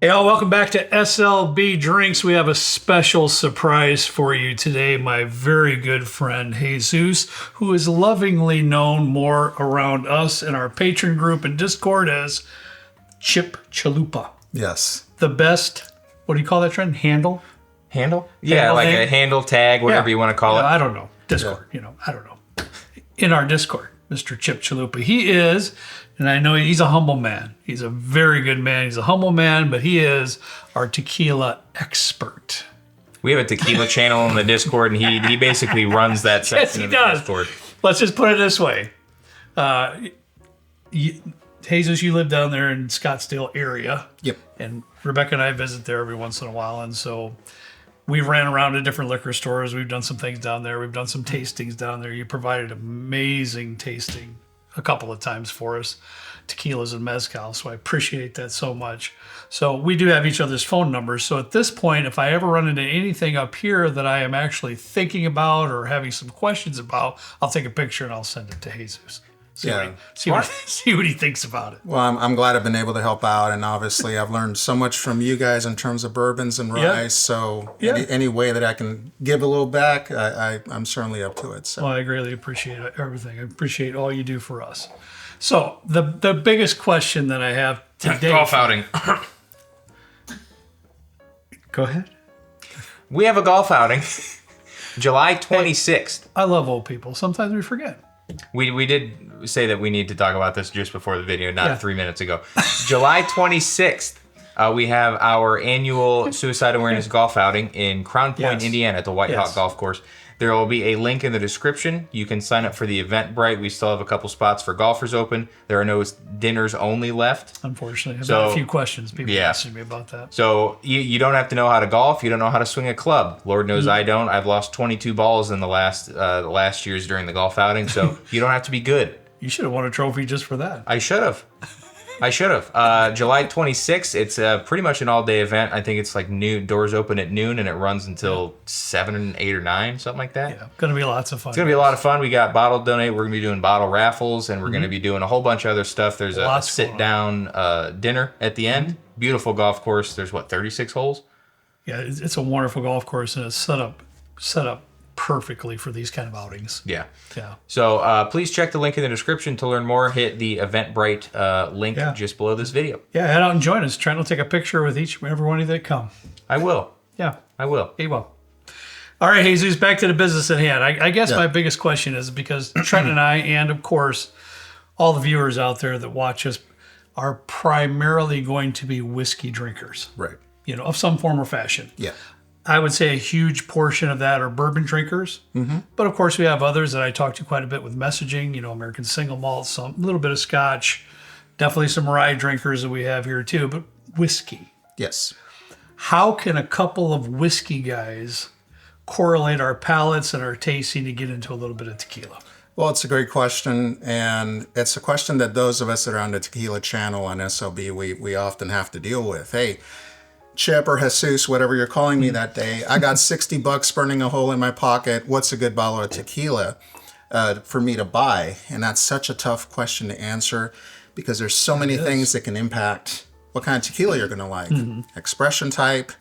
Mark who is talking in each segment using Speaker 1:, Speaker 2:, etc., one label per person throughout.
Speaker 1: Hey, all, welcome back to SLB Drinks. We have a special surprise for you today. My very good friend, Jesus, who is lovingly known more around us in our patron group and Discord as Chip Chalupa.
Speaker 2: Yes.
Speaker 1: The best, what do you call that, trend? Handle?
Speaker 3: Handle? Yeah, like a handle, tag, whatever you want to call it.
Speaker 1: I don't know. Discord, I don't know. In our Discord, Mr. Chip Chalupa. He is, and I know he's a humble man. He's a very good man. He's a humble man, but he is our tequila expert.
Speaker 3: We have a tequila channel in the Discord, and he basically runs that section of the Discord.
Speaker 1: Let's just put it this way. Jesus, you live down there in Scottsdale area.
Speaker 2: Yep.
Speaker 1: And Rebecca and I visit there every once in a while. And so we ran around to different liquor stores. We've done some things down there. We've done some tastings down there. You provided amazing tasting a couple of times for us, tequilas and mezcal. So I appreciate that so much. So we do have each other's phone numbers. So at this point, if I ever run into anything up here that I am actually thinking about or having some questions about, I'll take a picture and I'll send it to Jesus. See what he thinks about it.
Speaker 2: Well, I'm glad I've been able to help out, and obviously I've learned so much from you guys in terms of bourbons and rice. So any way that I can give a little back, I'm certainly up to it. So.
Speaker 1: Well, I greatly appreciate everything. I appreciate all you do for us. So the biggest question that I have today.
Speaker 3: Golf outing.
Speaker 1: Go ahead.
Speaker 3: We have a golf outing, July 26th.
Speaker 1: I love old people. Sometimes we forget.
Speaker 3: We did say that we need to talk about this just before the video, not 3 minutes ago. July 26th, we have our annual Suicide Awareness Golf Outing in Crown Point, Indiana, at the White Hawk Golf Course. There will be a link in the description. You can sign up for the Eventbrite. We still have a couple spots for golfers open. There are no dinners only left.
Speaker 1: Unfortunately, I've got a few questions. People asking me about that.
Speaker 3: So you don't have to know how to golf. You don't know how to swing a club. Lord knows I don't. I've lost 22 balls in the last years during the golf outing. So you don't have to be good.
Speaker 1: You should have won a trophy just for that.
Speaker 3: I should have. July 26th, it's pretty much an all-day event. I think it's like noon. Doors open at noon, and it runs until 7, 8, or 9, something like that.
Speaker 1: Yeah, going to be lots of fun.
Speaker 3: It's going to be a lot of fun. We got bottle donate. We're going to be doing bottle raffles, and we're going to be doing a whole bunch of other stuff. There's a sit-down dinner at the end. Beautiful golf course. There's, 36 holes?
Speaker 1: Yeah, it's a wonderful golf course, and it's set up perfectly for these kind of outings.
Speaker 3: Yeah.
Speaker 1: Yeah.
Speaker 3: So please check the link in the description to learn more. Hit the Eventbrite link just below this video.
Speaker 1: Yeah, head out and join us. Try to take a picture with each and every one of you that come.
Speaker 3: I will.
Speaker 1: Yeah.
Speaker 3: I will.
Speaker 1: He will. All right, Jesus, back to the business at hand. I guess my biggest question is because Trent and I, and of course, all the viewers out there that watch us are primarily going to be whiskey drinkers.
Speaker 2: Right.
Speaker 1: Of some form or fashion.
Speaker 2: Yeah.
Speaker 1: I would say a huge portion of that are bourbon drinkers. Mm-hmm. But of course, we have others that I talk to quite a bit with messaging, American single malt, a little bit of scotch, definitely some rye drinkers that we have here too, but whiskey.
Speaker 2: Yes.
Speaker 1: How can a couple of whiskey guys correlate our palates and our tasting to get into a little bit of tequila?
Speaker 2: Well, it's a great question, and it's a question that those of us that are on the Tequila channel on SLB, we often have to deal with. Hey, Chip or Jesus, whatever you're calling me that day, I got $60 burning a hole in my pocket. What's a good bottle of tequila for me to buy? And that's such a tough question to answer because there's so many things that can impact what kind of tequila you're going to like. Mm-hmm. Expression type,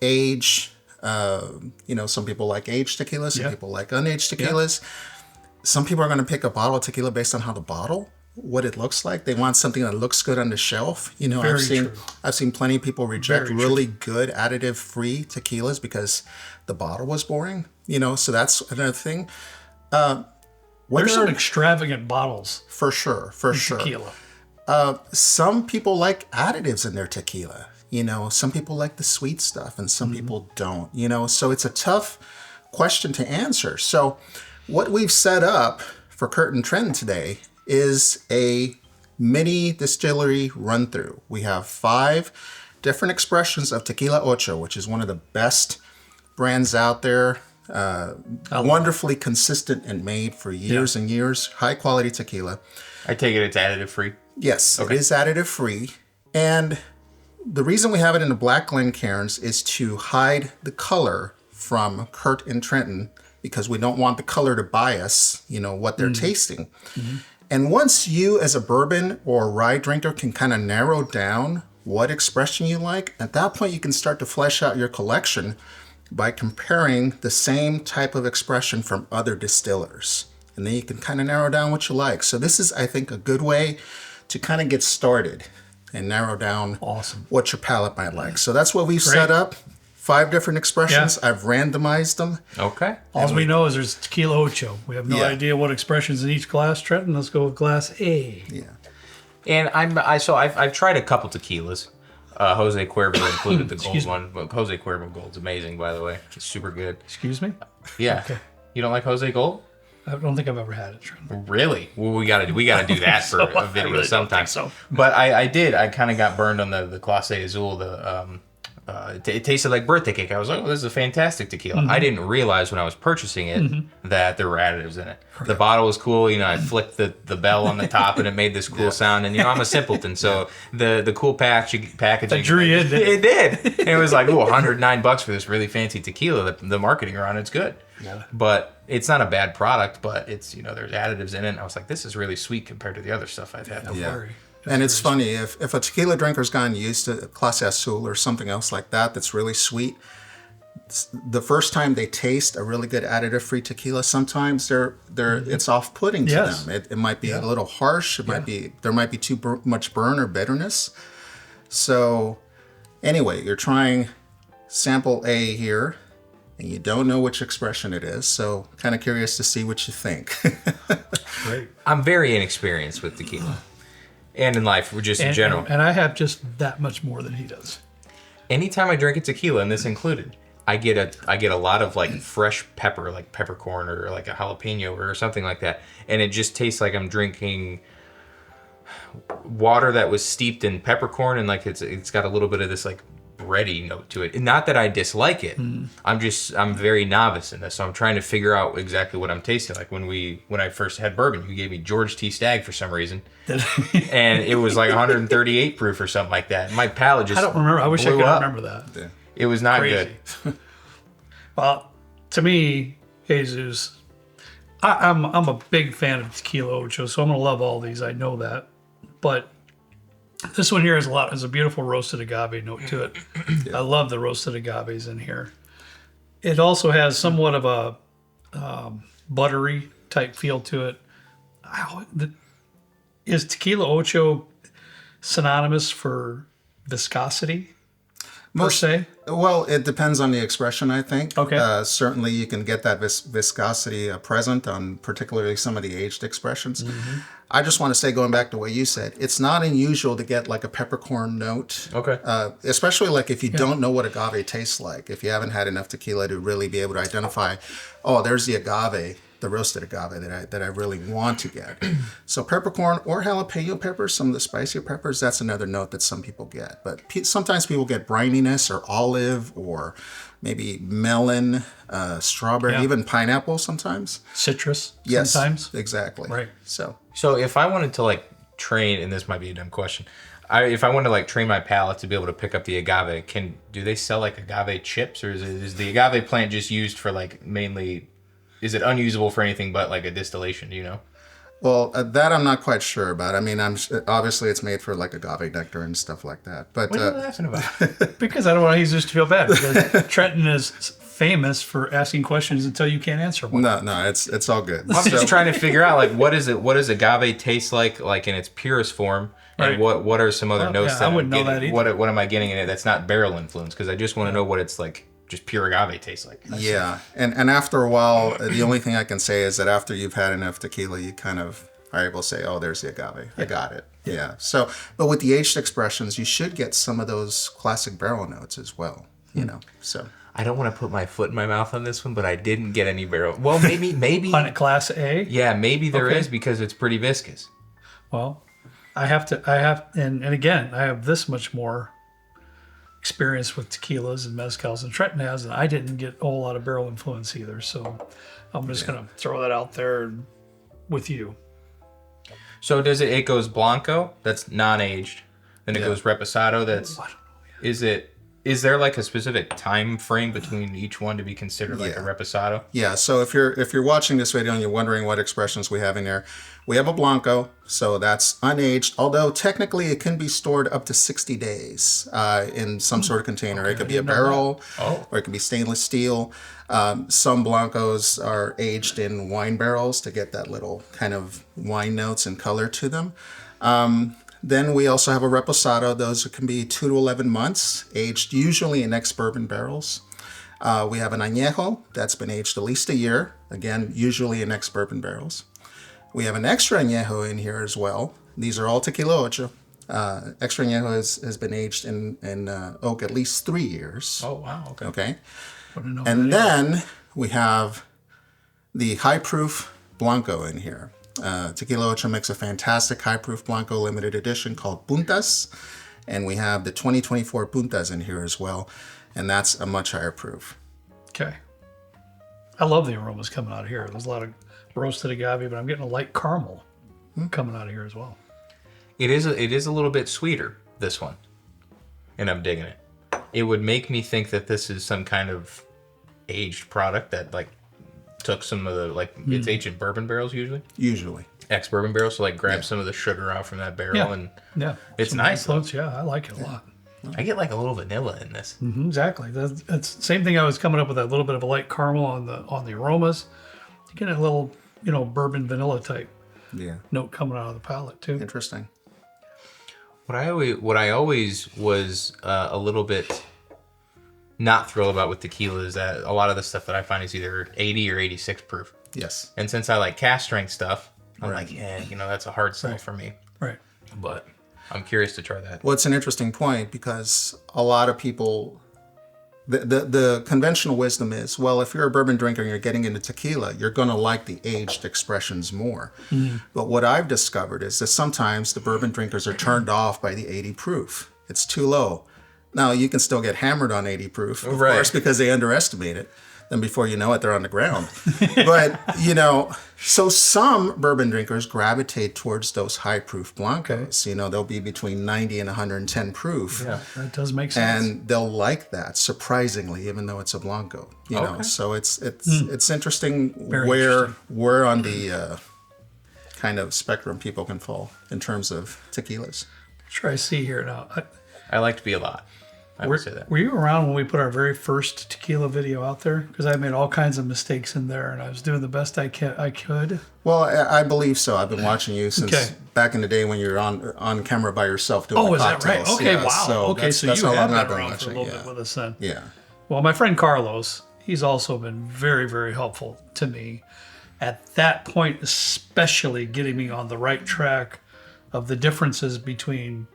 Speaker 2: age. Some people like aged tequilas, some people like unaged tequilas. Some people are going to pick a bottle of tequila based on how the bottle, what it looks like. They want something that looks good on the shelf. I've seen plenty of people reject really good additive-free tequilas because the bottle was boring. So that's another thing.
Speaker 1: There's some extravagant bottles.
Speaker 2: For sure.
Speaker 1: Tequila.
Speaker 2: Some people like additives in their tequila. Some people like the sweet stuff and some people don't. So it's a tough question to answer. So what we've set up for Kurt and Trent today is a mini distillery run through. We have 5 different expressions of Tequila Ocho, which is one of the best brands out there. Wonderfully consistent and made for years and years. High quality tequila.
Speaker 3: I take it it's additive free?
Speaker 2: Yes, it is additive free. And the reason we have it in the black Glencairns is to hide the color from Kurt and Trenton because we don't want the color to bias, what they're tasting. Mm-hmm. And once you as a bourbon or rye drinker can kind of narrow down what expression you like. At that point, you can start to flesh out your collection by comparing the same type of expression from other distillers. And then you can kind of narrow down what you like. So this is, I think, a good way to kind of get started and narrow down what your palate might like. So that's what we've set up. 5 different expressions.
Speaker 1: Yeah.
Speaker 2: I've randomized them.
Speaker 3: Okay.
Speaker 1: All we know is there's tequila ocho. We have no idea what expressions in each glass. Trenton, let's go with glass A.
Speaker 2: Yeah.
Speaker 3: And I've tried a couple tequilas. Jose Cuervo included the gold one. But Jose Cuervo Gold's amazing, by the way. It's super good.
Speaker 1: Excuse me?
Speaker 3: Yeah. Okay. You don't like Jose Gold?
Speaker 1: I don't think I've ever had it, Trenton.
Speaker 3: Really? Well, we gotta do that for a video
Speaker 1: really
Speaker 3: sometime.
Speaker 1: So.
Speaker 3: But I did. I kind of got burned on the Clase Azul. It tasted like birthday cake. I was like, oh, this is a fantastic tequila. I didn't realize when I was purchasing it that there were additives in it. The bottle was cool. You know, I flicked the bell on the top and it made this cool sound. And, you know, I'm a simpleton. So the cool packaging.
Speaker 1: That drew you in,
Speaker 3: it did. And it was like, ooh, $109 for this really fancy tequila. The marketing around it's good.
Speaker 1: Yeah.
Speaker 3: But it's not a bad product, but it's, you know, there's additives in it. And I was like, this is really sweet compared to the other stuff I've had before.
Speaker 2: And it's funny, if a tequila drinker's gotten used to Clase Azul or something else like that that's really sweet, the first time they taste a really good additive-free tequila, sometimes it's off-putting to them. It might be a little harsh. There might be too much burn or bitterness. So anyway, you're trying sample A here, and you don't know which expression it is. So kind of curious to see what you think.
Speaker 1: Great.
Speaker 3: I'm very inexperienced with tequila. And in life, just in general.
Speaker 1: And I have just that much more than he does.
Speaker 3: Anytime I drink a tequila, and this included, I get a lot of like fresh pepper, like peppercorn or like a jalapeno or something like that. And it just tastes like I'm drinking water that was steeped in peppercorn, and like it's got a little bit of this like bready note to it. And not that I dislike it. I'm very novice in this, so I'm trying to figure out exactly what I'm tasting. Like when I first had bourbon, you gave me George T. Stagg for some reason. And it was like 138 proof or something like that. My palate just
Speaker 1: I don't remember. I wish I could
Speaker 3: up.
Speaker 1: remember that.
Speaker 2: Yeah.
Speaker 3: It was not
Speaker 1: Crazy.
Speaker 3: good.
Speaker 1: Well, to me, Jesus, I'm a big fan of tequila ocho, so I'm gonna love all these. I know that, but this one here has a beautiful roasted agave note to it. I love the roasted agaves in here. It also has somewhat of a buttery type feel to it. Is tequila ocho synonymous for viscosity per se?
Speaker 2: Well, it depends on the expression, I think.
Speaker 1: Okay.
Speaker 2: Certainly you can get that viscosity present on particularly some of the aged expressions. I just want to say, going back to what you said, it's not unusual to get like a peppercorn note.
Speaker 3: Okay.
Speaker 2: Especially like if you don't know what agave tastes like, if you haven't had enough tequila to really be able to identify, oh, there's the agave, the roasted agave that I really want to get. So peppercorn or jalapeno peppers, some of the spicier peppers, that's another note that some people get. But sometimes people get brininess or olive or maybe melon, strawberry, even pineapple sometimes.
Speaker 1: Citrus
Speaker 2: Yes,
Speaker 1: sometimes.
Speaker 2: exactly.
Speaker 1: Right.
Speaker 3: So if I wanted to like train, and this might be a dumb question, if I wanted to like train my palate to be able to pick up the agave, do they sell like agave chips, or is the agave plant just used for like mainly? Is it unusable for anything but like a distillation? Do you know?
Speaker 2: Well, that I'm not quite sure about. I mean, obviously it's made for like agave nectar and stuff like that. But
Speaker 3: What are you laughing about?
Speaker 1: Because I don't want Jesus to feel bad. Because Trenton is famous for asking questions until you can't answer one.
Speaker 2: no, it's all good.
Speaker 3: I'm just trying to figure out like what does agave taste like in its purest form, and
Speaker 1: Right.
Speaker 3: what are some other notes
Speaker 1: yeah,
Speaker 3: that
Speaker 1: I wouldn't
Speaker 3: I'm
Speaker 1: know
Speaker 3: getting?
Speaker 1: that either.
Speaker 3: What am I getting in it that's not barrel influence? Because I just want to know what it's like. Just pure agave tastes like.
Speaker 2: Yeah, and after a while, the only thing I can say is that after you've had enough tequila, you kind of are able to say, "Oh, there's the agave. I got it." Yeah. So, but with the aged expressions, you should get some of those classic barrel notes as well. You know. So
Speaker 3: I don't want to put my foot in my mouth on this one, but I didn't get any barrel. Well, maybe.
Speaker 1: On Class A?
Speaker 3: Yeah, maybe there
Speaker 1: Okay.
Speaker 3: is because it's pretty viscous.
Speaker 1: Well, and again, I have this much more experience with tequilas and mezcals than Trenton has, and I didn't get a whole lot of barrel influence either. So I'm just going to throw that out there with you.
Speaker 3: So it goes Blanco, that's non-aged. Then it goes Reposado, is Is there like a specific time frame between each one to be considered like a reposado?
Speaker 2: Yeah, so if you're watching this video and you're wondering what expressions we have in there, we have a Blanco, so that's unaged, although technically it can be stored up to 60 days in some sort of container. It could be a barrel, or it can be stainless steel. Some Blancos are aged in wine barrels to get that little kind of wine notes and color to them. Then we also have a Reposado. Those can be 2 to 11 months, aged usually in ex-bourbon barrels. We have an Añejo that's been aged at least a year, again, usually in ex-bourbon barrels. We have an Extra Añejo in here as well. These are all Tequila Ocho. Extra Añejo has been aged in oak at least 3 years.
Speaker 3: Oh, wow. Okay.
Speaker 2: Okay. And then we have the high-proof Blanco in here. Tequila Ocho makes a fantastic high-proof Blanco limited edition called Puntas, and we have the 2024 Puntas in here as well, and that's a much higher proof.
Speaker 1: Okay. I love the aromas coming out of here. There's a lot of roasted agave, but I'm getting a light caramel coming out of here as well.
Speaker 3: It is a little bit sweeter, this one, and I'm digging it. It would make me think that this is some kind of aged product that like took some of the it's aged in bourbon barrels usually ex-bourbon barrels, so like grab some of the sugar out from that barrel and it's
Speaker 1: some
Speaker 3: nice.
Speaker 1: Floats, I like it a lot.
Speaker 3: I get like a little vanilla in this.
Speaker 1: Exactly. That's the same thing. I was coming up with that little bit of a light caramel on the aromas. You get a little bourbon vanilla type note coming out of the palate too.
Speaker 2: Interesting.
Speaker 3: What I always was a little bit not thrilled about with tequila is that a lot of the stuff that I find is either 80 or 86 proof.
Speaker 2: Yes.
Speaker 3: And since I like cask strength stuff, I'm like, that's a hard sell for me.
Speaker 1: Right.
Speaker 3: But I'm curious to try that.
Speaker 2: Well, it's an interesting point because a lot of people, the conventional wisdom is, well, if you're a bourbon drinker and you're getting into tequila, you're going to like the aged expressions more. But what I've discovered is that sometimes the bourbon drinkers are turned off by the 80 proof. It's too low. Now, you can still get hammered on 80 proof, of course, because they underestimate it. Then before you know it, they're on the ground. But, so some bourbon drinkers gravitate towards those high proof Blancos. They'll be between 90 and 110 proof.
Speaker 1: Yeah, that does make sense.
Speaker 2: And they'll like that, surprisingly, even though it's a Blanco. So it's interesting where on the kind of spectrum people can fall in terms of tequilas.
Speaker 1: Sure, I see here now.
Speaker 3: I like to be a lot. I would say that.
Speaker 1: Were you around when we put our very first tequila video out there? Because I made all kinds of mistakes in there, and I was doing the best I could.
Speaker 2: Well, I believe so. I've been watching you since back in the day when you were on camera by yourself doing the cocktails.
Speaker 1: Is that right? Okay, wow. So you have been around
Speaker 2: watching,
Speaker 1: for a little bit with us then.
Speaker 2: Yeah.
Speaker 1: Well, my friend Carlos, he's also been very, very helpful to me at that point, especially getting me on the right track of the differences between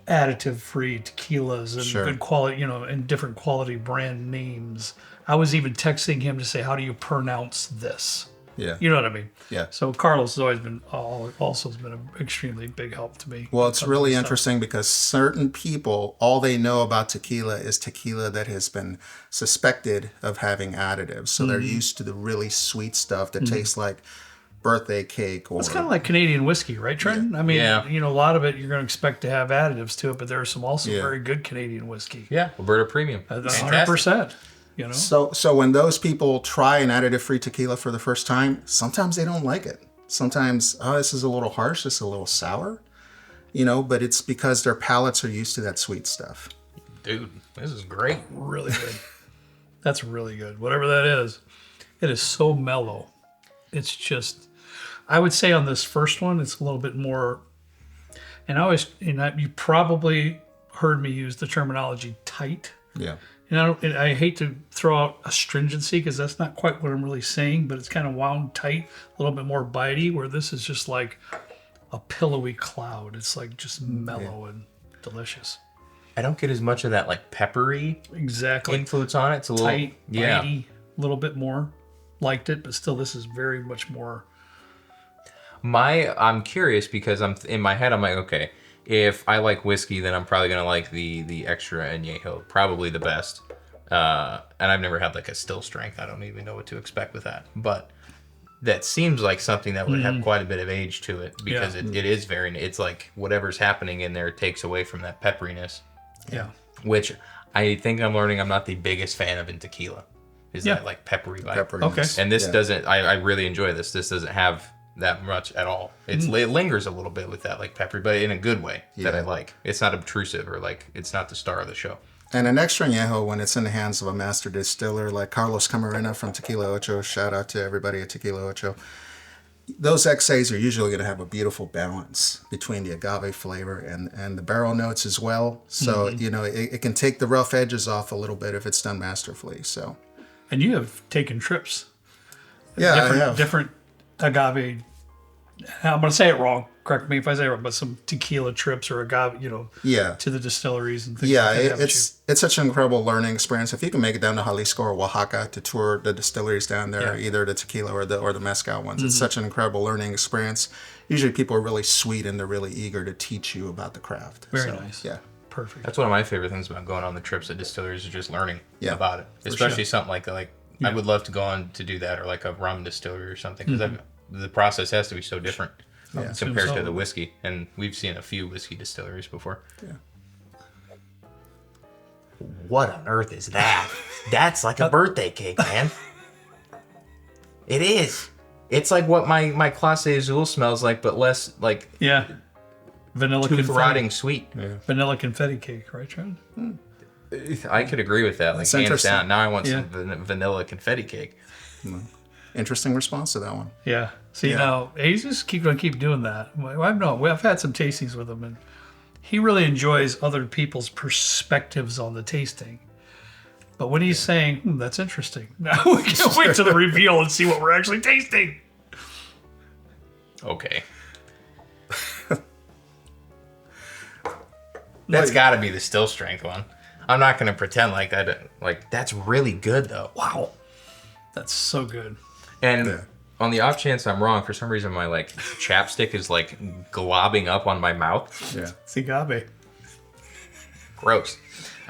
Speaker 1: additive-free tequilas and good quality, and different quality brand names. I was even texting him to say, how do you pronounce this?
Speaker 2: Yeah.
Speaker 1: You know what I mean?
Speaker 2: Yeah.
Speaker 1: So Carlos has always been an extremely big help to me.
Speaker 2: Well, it's really interesting because certain people, all they know about tequila is tequila that has been suspected of having additives. So they're used to the really sweet stuff that tastes like birthday cake. Or
Speaker 1: it's kind of like Canadian whiskey, right, Trent? I mean, a lot of it you're going to expect to have additives to it, but there are some also very good Canadian whiskey.
Speaker 3: Yeah, Alberta Premium.
Speaker 1: 100%.
Speaker 2: So when those people try an additive-free tequila for the first time, sometimes they don't like it. Sometimes, this is a little harsh, this is a little sour, but it's because their palates are used to that sweet stuff.
Speaker 3: Dude, this is great.
Speaker 1: Really good. That's really good. Whatever that is, it is so mellow. It's just, I would say on this first one, it's a little bit more, you probably heard me use the terminology tight.
Speaker 2: Yeah.
Speaker 1: And I hate to throw out astringency because that's not quite what I'm really saying, but it's kind of wound tight, a little bit more bitey, where this is just like a pillowy cloud. It's like just mellow and delicious.
Speaker 3: I don't get as much of that like peppery influence on it. It's a little
Speaker 1: tight, bitey, a little bit more. Liked it, but still this is very much more.
Speaker 3: I'm curious because in my head I'm like, okay, if I like whiskey, then I'm probably gonna like the Extra Añejo, probably the best. And I've never had like a still strength. I don't even know what to expect with that. But that seems like something that would have quite a bit of age to it because it is it's like whatever's happening in there takes away from that pepperiness.
Speaker 1: Yeah.
Speaker 3: which I think I'm learning I'm not the biggest fan of in tequila. Is
Speaker 1: Yeah.
Speaker 3: that like peppery vibe?
Speaker 2: Peppery.
Speaker 1: Okay.
Speaker 3: And this
Speaker 2: Yeah.
Speaker 3: doesn't. I really enjoy this. This doesn't have that much at all. It lingers a little bit with that like peppery, but in a good way that I like. It's not obtrusive or like it's not the star of the show.
Speaker 2: And an extra añejo, when it's in the hands of a master distiller like Carlos Camarena from Tequila Ocho, shout out to everybody at Tequila Ocho, those XAs are usually going to have a beautiful balance between the agave flavor and the barrel notes as well. So, you know, it can take the rough edges off a little bit if it's done masterfully. So,
Speaker 1: And you have taken trips.
Speaker 2: yeah, I have.
Speaker 1: Different agave. I'm going to say it wrong. Correct me if I say it wrong, but some tequila trips or agave, you know,
Speaker 2: Yeah.
Speaker 1: to the distilleries and things
Speaker 2: Yeah,
Speaker 1: like that. haven't
Speaker 2: it's such an incredible learning experience. If you can make it down to Jalisco or Oaxaca to tour the distilleries down there,
Speaker 1: Yeah.
Speaker 2: either the tequila or the mezcal ones, it's such an incredible learning experience. Usually people are really sweet and they're really eager to teach you about the craft.
Speaker 1: Very nice.
Speaker 2: Yeah.
Speaker 1: Perfect.
Speaker 3: That's one of my favorite things about going on the trips at distilleries is just learning
Speaker 2: Yeah,
Speaker 3: about it. Especially something like I would love to go on to do that or like a rum distillery or something because the process has to be so different compared to the whiskey. And we've seen a few whiskey distilleries before.
Speaker 2: Yeah.
Speaker 3: What on earth is that? That's like a birthday cake, man. It is. It's like what my Clase Azul smells like, but less like
Speaker 1: Yeah. Vanilla
Speaker 3: tooth
Speaker 1: confetti.
Speaker 3: rotting sweet.
Speaker 1: Vanilla confetti cake, right, Trent?
Speaker 3: I could agree with that. Like
Speaker 2: That's
Speaker 3: hands
Speaker 2: interesting.
Speaker 3: down. Now I want
Speaker 1: Yeah.
Speaker 3: some vanilla confetti cake.
Speaker 2: Interesting response to that one.
Speaker 1: Yeah. See, now, he's just keep doing that. I've had some tastings with him, and he really enjoys other people's perspectives on the tasting. But when he's saying, that's interesting, now we can wait to the reveal and see what we're actually tasting.
Speaker 3: Okay. That's got to be the still strength one. I'm not going to pretend like that. Like, that's really good, though.
Speaker 1: Wow. That's so good.
Speaker 3: And on the off chance I'm wrong, for some reason my, like, chapstick is, like, globbing up on my mouth.
Speaker 2: Yeah.
Speaker 1: It's agave.
Speaker 3: Gross.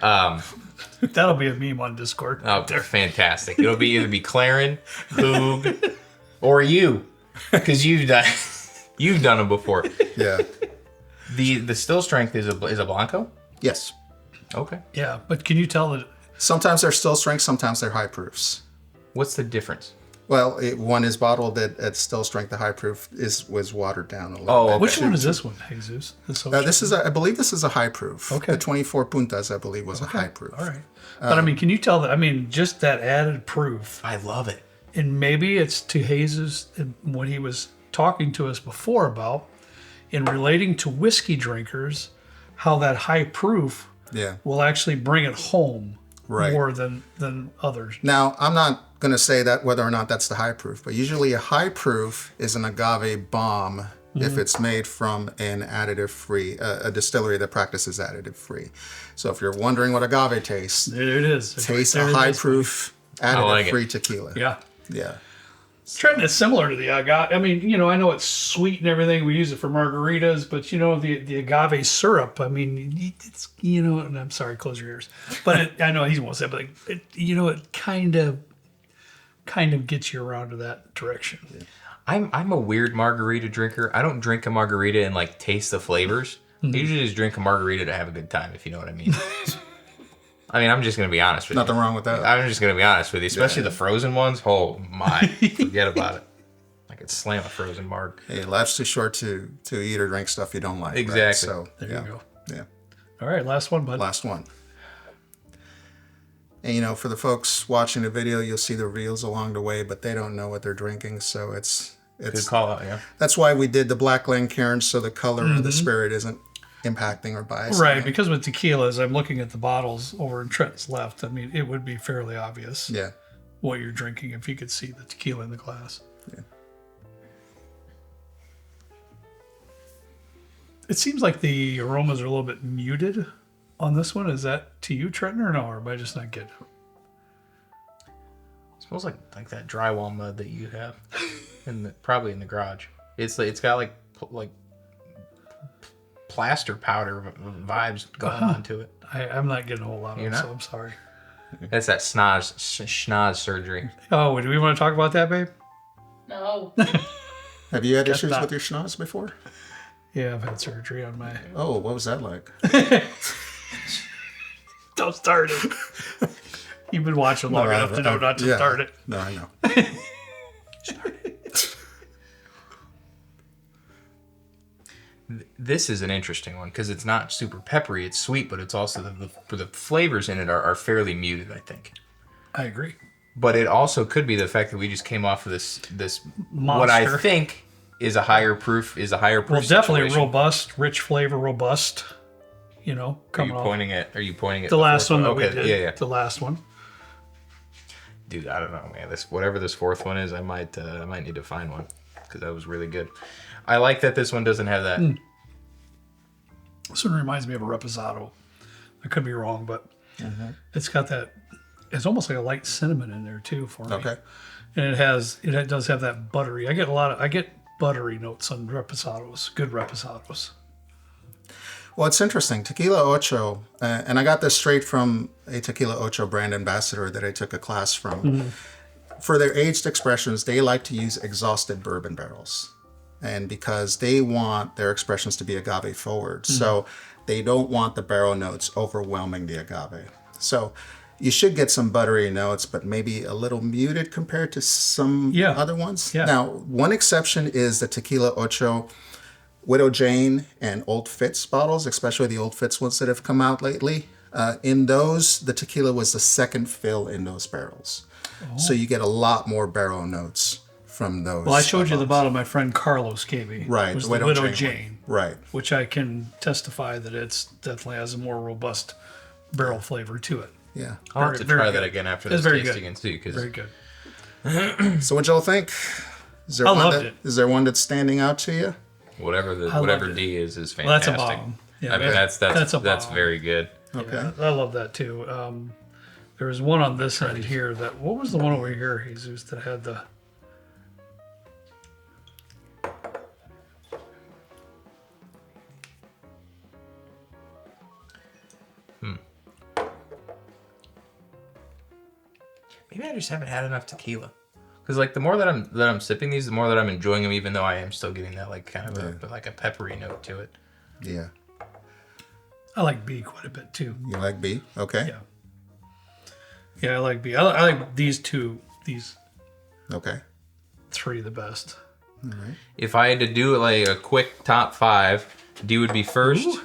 Speaker 1: That'll be a meme on Discord.
Speaker 3: Oh, they're fantastic. It'll be either be Claren, Hoog, or you. Because you've done them before.
Speaker 2: Yeah.
Speaker 3: The still strength is a Blanco?
Speaker 2: Yes.
Speaker 3: Okay.
Speaker 1: Yeah, but can you tell that?
Speaker 2: Sometimes they're still strength, sometimes they're high proofs.
Speaker 3: What's the difference?
Speaker 2: Well, one is bottled at still strength. The high proof was watered down a little bit.
Speaker 3: Okay.
Speaker 1: Which one is this one, Jesus?
Speaker 2: I believe this is a high proof.
Speaker 1: Okay.
Speaker 2: The 24 puntas, I believe, was a high proof.
Speaker 1: All right. But I mean, can you tell that? I mean, just that added proof.
Speaker 3: I love it.
Speaker 1: And maybe it's to Hayes' and what he was talking to us before about in relating to whiskey drinkers, how that high proof
Speaker 2: Yeah.
Speaker 1: will actually bring it home
Speaker 2: Right.
Speaker 1: more than others.
Speaker 2: Now, I'm not going to say that whether or not that's the high proof, but usually a high proof is an agave bomb if it's made from an additive free, a distillery that practices additive free. So if you're wondering what agave tastes,
Speaker 1: There it is. It's
Speaker 2: taste
Speaker 1: right
Speaker 2: a
Speaker 1: there,
Speaker 2: high
Speaker 1: it is.
Speaker 2: proof
Speaker 3: like
Speaker 2: additive
Speaker 3: it.
Speaker 2: free tequila.
Speaker 1: Yeah.
Speaker 2: Yeah.
Speaker 1: Trent is similar to the agave. I mean, you know, I know it's sweet and everything. We use it for margaritas, but you know, the agave syrup. I mean, it's, you know, and I'm sorry, close your ears. But I know he won't say it, but it kind of gets you around to that direction. Yeah.
Speaker 3: I'm a weird margarita drinker. I don't drink a margarita and like taste the flavors. I usually just drink a margarita to have a good time, if you know what I mean. I mean, I'm just gonna be honest with
Speaker 2: Nothing
Speaker 3: you.
Speaker 2: wrong with that.
Speaker 3: I'm just gonna be honest with you, especially the frozen ones. Oh my, forget about it. I could slam a frozen marg.
Speaker 2: Hey, life's too short to eat or drink stuff you don't like. right?
Speaker 3: Exactly.
Speaker 2: So
Speaker 1: There
Speaker 2: yeah.
Speaker 1: you go.
Speaker 2: Yeah.
Speaker 1: All right, last one, bud.
Speaker 2: Last one. And you know, for the folks watching the video, you'll see the reveals along the way, but they don't know what they're drinking, so it's
Speaker 3: Good call out, yeah.
Speaker 2: that's why we did the black Glencairn, so the color of the spirit isn't impacting or biasing.
Speaker 1: Right,
Speaker 2: it.
Speaker 1: because with tequilas, I'm looking at the bottles over in Trent's left. I mean, it would be fairly obvious
Speaker 2: Yeah.
Speaker 1: what you're drinking if you could see the tequila in the glass.
Speaker 2: Yeah.
Speaker 1: It seems like the aromas are a little bit muted on this one. Is that to you, Trenton, or no? Or am I just not getting it?
Speaker 3: It smells like that drywall mud that you have, probably in the garage. It's got like plaster powder vibes going on to it.
Speaker 1: I'm not getting a whole lot of
Speaker 3: You're
Speaker 1: it,
Speaker 3: not?
Speaker 1: so I'm sorry.
Speaker 3: That's that schnoz surgery.
Speaker 1: Oh, do we want to talk about that, babe?
Speaker 4: No.
Speaker 2: Have you had
Speaker 1: Guess
Speaker 2: issues
Speaker 1: not.
Speaker 2: with your schnoz before?
Speaker 1: Yeah, I've had surgery on my.
Speaker 2: Oh, what was that like?
Speaker 1: Don't start it. You've been watching long enough to know not to start it.
Speaker 2: No, I know.
Speaker 3: This is an interesting one because it's not super peppery. It's sweet, but it's also the flavors in it are fairly muted, I think.
Speaker 1: I agree.
Speaker 3: But it also could be the fact that we just came off of this
Speaker 1: Monster.
Speaker 3: what I think is a higher proof
Speaker 1: Well, definitely
Speaker 3: situation.
Speaker 1: robust, rich flavor, robust. You know,
Speaker 3: Are you
Speaker 1: coming off.
Speaker 3: pointing at
Speaker 1: The last one that we
Speaker 3: Okay,
Speaker 1: did.
Speaker 3: yeah.
Speaker 1: The last one.
Speaker 3: Dude, I don't know, man. Whatever this fourth one is, I might need to find one because that was really good. I like that this one doesn't have that.
Speaker 1: This one reminds me of a reposado. I could be wrong, but it's got that. It's almost like a light cinnamon in there too for me.
Speaker 2: Okay.
Speaker 1: And it does have that buttery. I get buttery notes on reposados. Good reposados.
Speaker 2: Well, it's interesting. Tequila Ocho, and I got this straight from a Tequila Ocho brand ambassador that I took a class from. For their aged expressions, they like to use exhausted bourbon barrels. And because they want their expressions to be agave forward. So they don't want the barrel notes overwhelming the agave. So you should get some buttery notes, but maybe a little muted compared to some other ones.
Speaker 1: Yeah.
Speaker 2: Now, one exception is the Tequila Ocho Widow Jane and Old Fitz bottles, especially the Old Fitz ones that have come out lately. In those, the tequila was the second fill in those barrels. So you get a lot more barrel notes from those.
Speaker 1: Well, I showed you the bottle my friend Carlos gave me.
Speaker 2: Right,
Speaker 1: It was
Speaker 2: the
Speaker 1: the
Speaker 2: Widow
Speaker 1: Widow
Speaker 2: Jane
Speaker 1: Jane.
Speaker 2: Right.
Speaker 1: Which I can testify that it's definitely has a more robust barrel flavor to it.
Speaker 2: Yeah.
Speaker 3: I'll have to
Speaker 1: Very
Speaker 3: try
Speaker 1: good.
Speaker 3: that again after
Speaker 1: It's
Speaker 3: this
Speaker 1: very
Speaker 3: tasting
Speaker 1: good.
Speaker 3: and see. Because
Speaker 1: Very good.
Speaker 2: So what y'all think? Is there
Speaker 1: I
Speaker 2: one
Speaker 1: loved it.
Speaker 2: Is there one that's standing out to you?
Speaker 3: whatever
Speaker 1: loved it.
Speaker 3: D is fantastic.
Speaker 1: Well, that's a bomb. Yeah,
Speaker 3: I mean, that's
Speaker 1: a
Speaker 3: that's
Speaker 1: bomb.
Speaker 3: very good.
Speaker 2: Okay.
Speaker 1: Yeah, I love that too. There was one on this end here that. What was the one over here, Jesus, that had the?
Speaker 3: Maybe I just haven't had enough tequila. Because like the more that I'm sipping these, the more that I'm enjoying them. Even though I am still getting that like kind of like a peppery note to it.
Speaker 2: Yeah.
Speaker 1: I like B quite a bit too.
Speaker 2: You like B? Okay.
Speaker 1: Yeah. Yeah, I like B. I like these
Speaker 2: Okay.
Speaker 1: three the best.
Speaker 3: If I had to do like a quick top 5, D would be first.
Speaker 1: Ooh.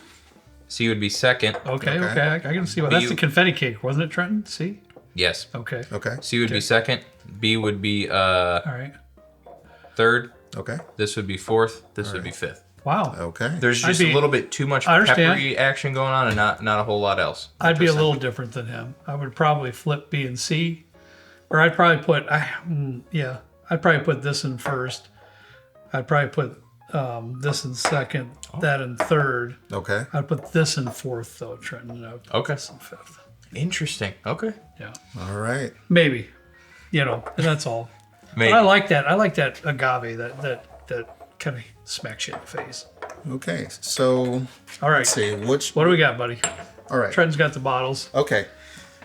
Speaker 3: C would be second.
Speaker 1: Okay. I can see what that's the confetti cake, wasn't it, Trenton? See?
Speaker 3: Yes.
Speaker 1: Okay.
Speaker 2: Okay.
Speaker 3: C would be second. B would be
Speaker 1: All right.
Speaker 3: third.
Speaker 2: Okay.
Speaker 3: This would be fourth. This would be fifth.
Speaker 1: Wow.
Speaker 2: Okay.
Speaker 3: There's just
Speaker 1: I'd be-
Speaker 3: a little bit too much
Speaker 1: I understand.
Speaker 3: peppery action going on, and not a whole lot else.
Speaker 1: I'd be a little different than him. I would probably flip B and C, or I'd probably put I'd probably put this in first. I'd probably put this in second, that in third.
Speaker 2: Okay.
Speaker 1: I'd put this in fourth though, Trenton. And I'd put
Speaker 3: Okay.
Speaker 1: this in fifth.
Speaker 3: Interesting. Okay.
Speaker 1: Yeah,
Speaker 2: All right.
Speaker 1: maybe. And that's all.
Speaker 3: Maybe.
Speaker 1: But I like that. I like that agave. That kind of smacks you in the face.
Speaker 2: Okay. So
Speaker 1: All right.
Speaker 2: let's see which.
Speaker 1: What do we got, buddy?
Speaker 2: All right.
Speaker 1: Trenton's got the bottles.
Speaker 2: Okay.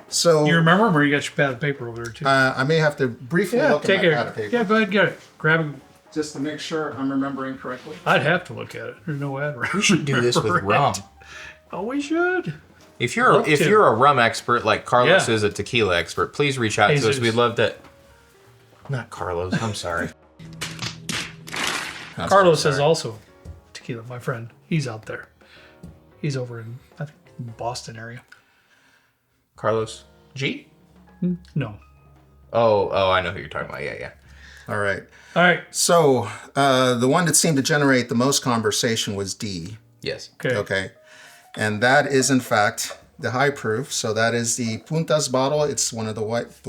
Speaker 2: So
Speaker 1: You remember them, or you got your pad of paper over there too?
Speaker 2: I may have to briefly
Speaker 1: Yeah,
Speaker 2: look
Speaker 1: take
Speaker 2: at my
Speaker 1: it.
Speaker 2: pad of paper
Speaker 1: Yeah, go ahead, get it. Grab it.
Speaker 2: just to make sure I'm remembering correctly.
Speaker 1: I'd have to look at it. There's no way I'd
Speaker 3: We should do this with
Speaker 1: remember
Speaker 3: rum.
Speaker 1: it. Oh, we should.
Speaker 3: If you're
Speaker 1: Love to.
Speaker 3: a rum expert like Carlos
Speaker 1: Yeah.
Speaker 3: is a tequila expert, please reach out to us.
Speaker 1: Jesus.
Speaker 3: We'd love to. Not Carlos. I'm sorry.
Speaker 1: Carlos is also tequila, my friend. He's out there. He's over in, I think, Boston area.
Speaker 3: Carlos G.
Speaker 1: No.
Speaker 3: Oh, I know who you're talking about. Yeah.
Speaker 2: All right.
Speaker 1: All right.
Speaker 2: So the one that seemed to generate the most conversation was D.
Speaker 3: Yes.
Speaker 1: Okay.
Speaker 2: Okay. And that is in fact the high proof. So that is the Puntas bottle. It's one of the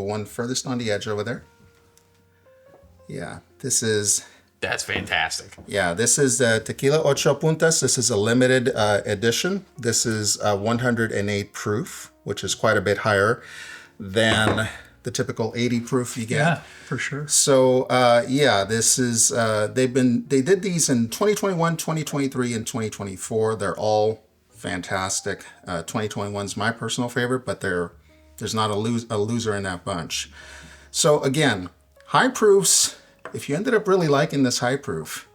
Speaker 2: one furthest on the edge over there. Yeah. This is the Tequila Ocho Puntas. This is a limited edition. This is 108 proof, which is quite a bit higher than the typical 80 proof you get.
Speaker 1: Yeah, for sure.
Speaker 2: So this is they did these in 2021, 2023, and 2024. They're all fantastic. 2021 is my personal favorite, but there's not a loser in that bunch. So again, high proofs. If you ended up really liking this high proof,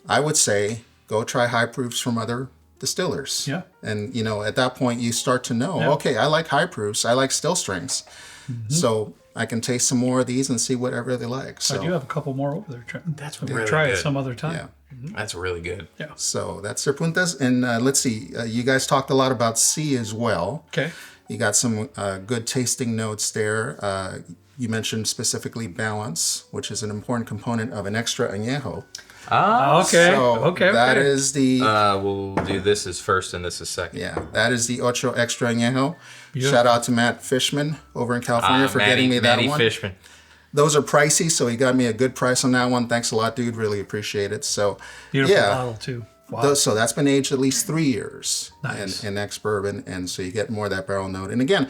Speaker 2: I would say go try high proofs from other distillers.
Speaker 1: Yeah.
Speaker 2: And, at that point you start to know, okay, I like high proofs. I like still strengths. So I can taste some more of these and see whatever they like. So
Speaker 1: I do have a couple more over there, Trent.
Speaker 3: That's
Speaker 1: We'll
Speaker 3: really
Speaker 1: try it
Speaker 3: good.
Speaker 1: some other time.
Speaker 2: yeah.
Speaker 3: That's really good.
Speaker 1: Yeah.
Speaker 2: So that's their puntas. And let's see, you guys talked a lot about C as well.
Speaker 1: Okay.
Speaker 2: You got some good tasting notes there. You mentioned specifically balance, which is an important component of an extra añejo.
Speaker 1: Okay.
Speaker 2: So
Speaker 1: okay.
Speaker 2: that is the
Speaker 3: We'll do this as first and this as second.
Speaker 2: that is the Ocho Extra Añejo. Shout out to Matt Fishman over in California for getting me that
Speaker 3: Matty
Speaker 2: one.
Speaker 3: Fishman.
Speaker 2: Those are pricey, so he got me a good price on that one. Thanks a lot, dude. Really appreciate it. So
Speaker 1: Beautiful bottle too. Wow.
Speaker 2: So that's been aged at least 3 years
Speaker 1: Nice.
Speaker 2: in ex-bourbon, and so you get more of that barrel note. And again,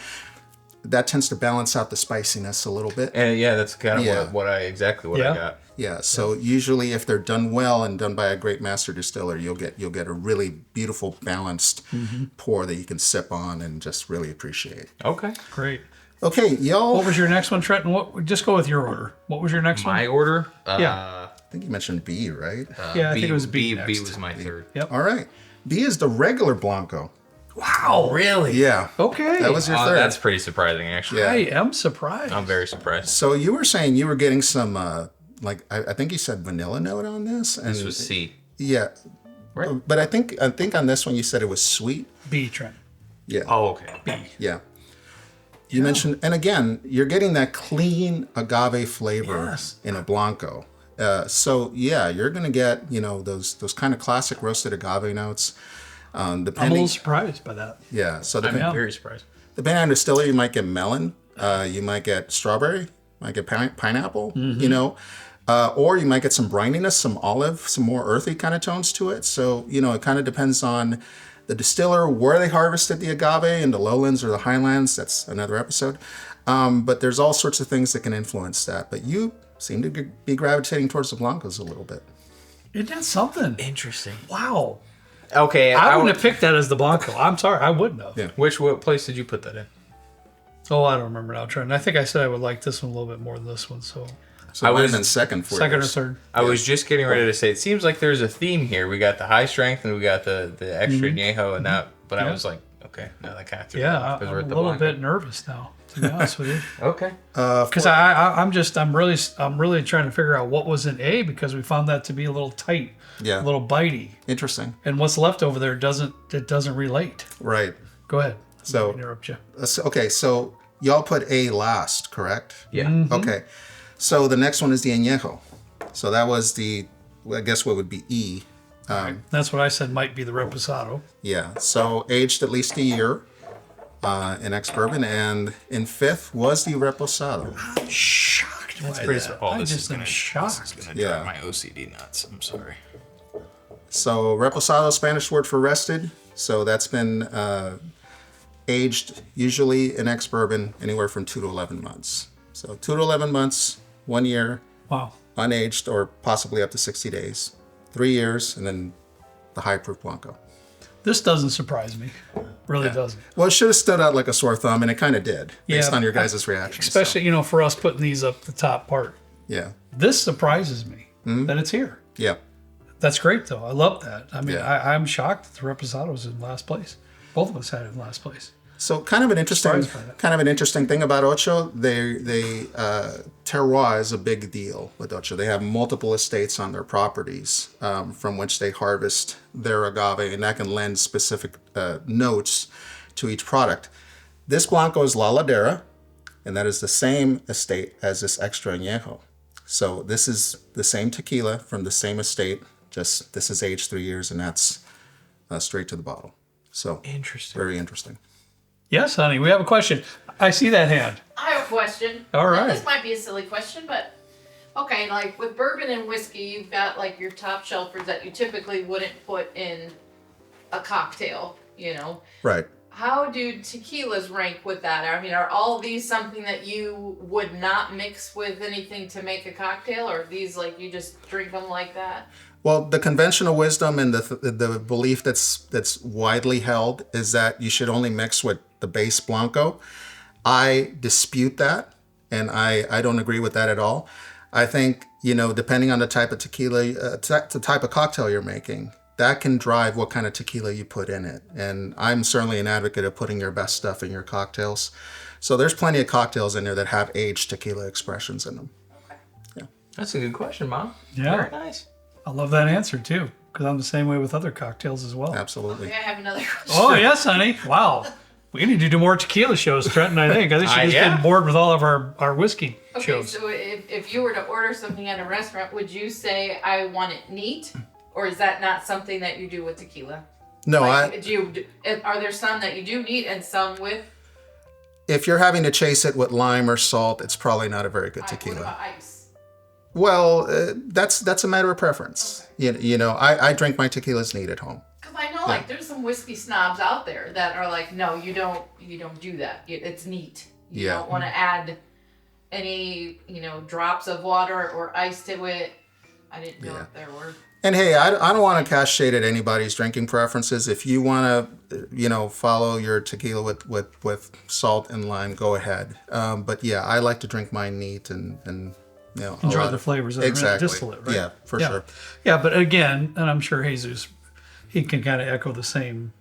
Speaker 2: that tends to balance out the spiciness a little bit.
Speaker 3: And that's kind of
Speaker 2: Yeah.
Speaker 3: what I got.
Speaker 2: Yeah. So usually, if they're done well and done by a great master distiller, you'll get a really beautiful balanced pour that you can sip on and just really appreciate.
Speaker 3: Okay.
Speaker 1: Great.
Speaker 2: Okay, y'all.
Speaker 1: What was your next one, Trent? And what? Just go with your order. What was your next one?
Speaker 3: My order?
Speaker 1: Yeah.
Speaker 2: I think you mentioned B, right?
Speaker 1: Yeah, I think it was B
Speaker 3: B
Speaker 1: next.
Speaker 3: was my third.
Speaker 1: Yep.
Speaker 2: All right. B is the regular Blanco.
Speaker 1: Wow.
Speaker 3: Really?
Speaker 2: Yeah.
Speaker 1: Okay.
Speaker 2: That was your third.
Speaker 3: That's pretty surprising, actually.
Speaker 2: Yeah.
Speaker 1: I am surprised.
Speaker 3: I'm very surprised.
Speaker 2: So you were saying you were getting some, I think you said vanilla note on this. And
Speaker 3: This was C.
Speaker 2: Yeah.
Speaker 3: Right.
Speaker 2: But I think on this one you said it was sweet.
Speaker 1: B, Trent.
Speaker 2: Yeah.
Speaker 3: Oh, okay.
Speaker 2: Yeah. You mentioned, and again, you're getting that clean agave flavor
Speaker 1: Yes.
Speaker 2: in a Blanco. So yeah, you're gonna get those kind of classic roasted agave notes.
Speaker 1: I'm a
Speaker 2: Depending,
Speaker 1: little surprised by that.
Speaker 2: yeah. So
Speaker 3: I'm
Speaker 2: depending,
Speaker 3: very surprised.
Speaker 2: depending on distiller, you might get melon, you might get strawberry, might get pineapple, or you might get some brininess, some olive, some more earthy kind of tones to it. So it kind of depends on the distiller, where they harvested the agave, in the lowlands or the highlands. That's another episode. But there's all sorts of things that can influence that. But you seem to be gravitating towards the Blancos a little bit.
Speaker 1: Isn't that something?
Speaker 3: Interesting.
Speaker 1: Wow.
Speaker 3: Okay.
Speaker 1: I wouldn't have picked that as the Blanco. I'm sorry. I wouldn't have.
Speaker 2: Yeah.
Speaker 3: What place did you put that in?
Speaker 1: Oh, I don't remember now, Trent. I think I said I would like this one a little bit more than this one. So
Speaker 2: So I was in second for
Speaker 1: second or
Speaker 2: yours.
Speaker 1: third.
Speaker 3: I was just getting ready to say, it seems like there's a theme here. We got the high strength and we got the extra añejo and that. But I
Speaker 1: Yeah.
Speaker 3: was like, okay, no, that kind of threw me
Speaker 1: Yeah,
Speaker 3: off
Speaker 1: I'm
Speaker 3: 'cause we're
Speaker 1: a
Speaker 3: at the
Speaker 1: little
Speaker 3: Blanco.
Speaker 1: bit nervous now, to be honest with you.
Speaker 3: Okay.
Speaker 1: Because I'm really trying to figure out what was in A, because we found that to be a little tight,
Speaker 2: Yeah.
Speaker 1: a little bitey,
Speaker 2: Interesting.
Speaker 1: and what's left over there doesn't relate.
Speaker 2: Right.
Speaker 1: Go ahead.
Speaker 2: So-
Speaker 1: interrupt you.
Speaker 2: Okay, so y'all put A last, correct?
Speaker 3: Yeah.
Speaker 2: Okay. So the next one is the añejo. So that was I guess what would be E.
Speaker 1: That's what I said might be the reposado.
Speaker 2: Yeah. So aged at least a year in ex-bourbon. And in fifth was the reposado.
Speaker 1: I'm shocked by that. I just am shocked.
Speaker 3: gonna
Speaker 2: Yeah.
Speaker 3: drive my OCD nuts. I'm sorry.
Speaker 2: So reposado, Spanish word for rested. So that's been aged usually in ex-bourbon anywhere from 2 to 11 months. So 2 to 11 months, 1 year,
Speaker 1: Wow.
Speaker 2: unaged, or possibly up to 60 days. 3 years, and then the high proof Blanco.
Speaker 1: This doesn't surprise me. Really doesn't.
Speaker 2: Well, it should have stood out like a sore thumb, and it kind of did, based
Speaker 1: Yeah,
Speaker 2: on your guys' reactions.
Speaker 1: Especially, for us putting these up the top part.
Speaker 2: Yeah.
Speaker 1: This surprises me that it's here.
Speaker 2: Yeah.
Speaker 1: That's great, though. I love that. I mean,
Speaker 2: Yeah.
Speaker 1: I'm shocked that the Reposado's in last place. Both of us had it in last place.
Speaker 2: So kind of an interesting
Speaker 1: Surprised by that.
Speaker 2: thing about Ocho. They terroir is a big deal with Ocho. They have multiple estates on their properties from which they harvest their agave, and that can lend specific notes to each product. This Blanco is La Ladera, and that is the same estate as this Extra Añejo. So this is the same tequila from the same estate. Just this is aged 3 years, and that's straight to the bottle. So
Speaker 3: Interesting.
Speaker 2: very interesting.
Speaker 1: Yes, honey, we have a question. I see that hand.
Speaker 4: I have a question.
Speaker 1: All
Speaker 4: Now,
Speaker 1: right.
Speaker 4: this might be a silly question, but okay, like with bourbon and whiskey, you've got like your top shelfers that you typically wouldn't put in a cocktail,
Speaker 2: Right.
Speaker 4: How do tequilas rank with that? I mean, are all these something that you would not mix with anything to make a cocktail, or are these like you just drink them like that?
Speaker 2: Well, the conventional wisdom and the belief that's widely held is that you should only mix with the base Blanco. I dispute that, and I don't agree with that at all. I think, depending on the type of tequila, the type of cocktail you're making, that can drive what kind of tequila you put in it. And I'm certainly an advocate of putting your best stuff in your cocktails. So there's plenty of cocktails in there that have aged tequila expressions in them.
Speaker 3: That's a good question, Mom.
Speaker 1: Yeah.
Speaker 3: Very nice.
Speaker 1: I love that answer too, because I'm the same way with other cocktails as well.
Speaker 2: Absolutely.
Speaker 4: Okay, I have another question.
Speaker 1: Oh yes, honey. Wow. We need to do more tequila shows, Trenton. I think she's just
Speaker 3: yeah.
Speaker 1: getting bored with all of our whiskey
Speaker 4: Okay,
Speaker 1: shows.
Speaker 4: so if you were to order something at a restaurant, would you say I want it neat, or is that not something that you do with tequila?
Speaker 2: No,
Speaker 4: Like, are there some that you do neat and some with?
Speaker 2: if you're having to chase it with lime or salt, it's probably not a very good
Speaker 4: What
Speaker 2: tequila.
Speaker 4: about ice?
Speaker 2: Well, that's a matter of preference. You know, I drink my tequilas neat at home.
Speaker 4: Because I know like there's some whiskey snobs out there that are like, no, you don't do that. It's neat. You don't want to add any drops of water or ice to it. I didn't know if there were.
Speaker 2: And hey, I don't want to cast shade at anybody's drinking preferences. If you want to, follow your tequila with salt and lime, go ahead. But yeah, I like to drink mine neat and
Speaker 1: Enjoy the flavors of the distillate, right?
Speaker 2: Yeah, for sure.
Speaker 1: Yeah, but again, and I'm sure Jesus, he can kind of echo the same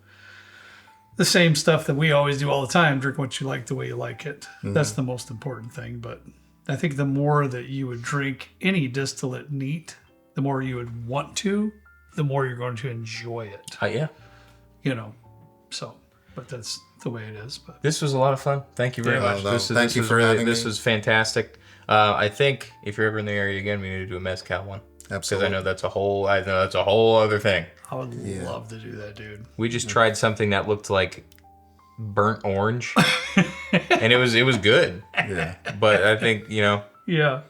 Speaker 1: stuff that we always do all the time. Drink what you like the way you like it.
Speaker 2: Mm-hmm.
Speaker 1: That's the most important thing. But I think the more that you would drink any distillate neat, the more you would want to, the more you're going to enjoy it.
Speaker 3: Yeah.
Speaker 1: So, but that's the way it is. But
Speaker 3: This was a lot of fun. Thank you very much.
Speaker 2: Thank you for having me.
Speaker 3: This was fantastic. I think if you're ever in the area again, we need to do a mezcal one.
Speaker 2: Absolutely.
Speaker 3: Because I know that's a whole other thing.
Speaker 1: I would love to do that, dude.
Speaker 3: We just tried something that looked like burnt orange, and it was good.
Speaker 2: Yeah.
Speaker 3: But I think
Speaker 1: Yeah,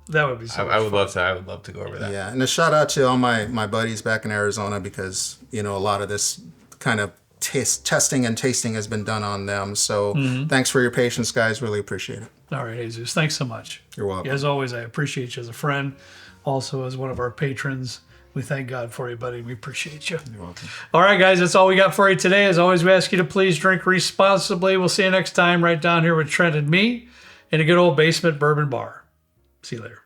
Speaker 1: that would be so
Speaker 3: I would
Speaker 1: much fun.
Speaker 3: love to. I would love to go over that.
Speaker 2: Yeah, and a shout out to all my buddies back in Arizona because a lot of this kind of testing and tasting has been done on them. So thanks for your patience, guys. Really appreciate it.
Speaker 1: All right, Jesus. Thanks so much.
Speaker 2: You're welcome.
Speaker 1: As always, I appreciate you as a friend, also as one of our patrons. We thank God for you, buddy. We appreciate you.
Speaker 2: You're welcome.
Speaker 1: All right, guys, that's all we got for you today. As always, we ask you to please drink responsibly. We'll see you next time right down here with Trent and me in a good old basement bourbon bar. See you later.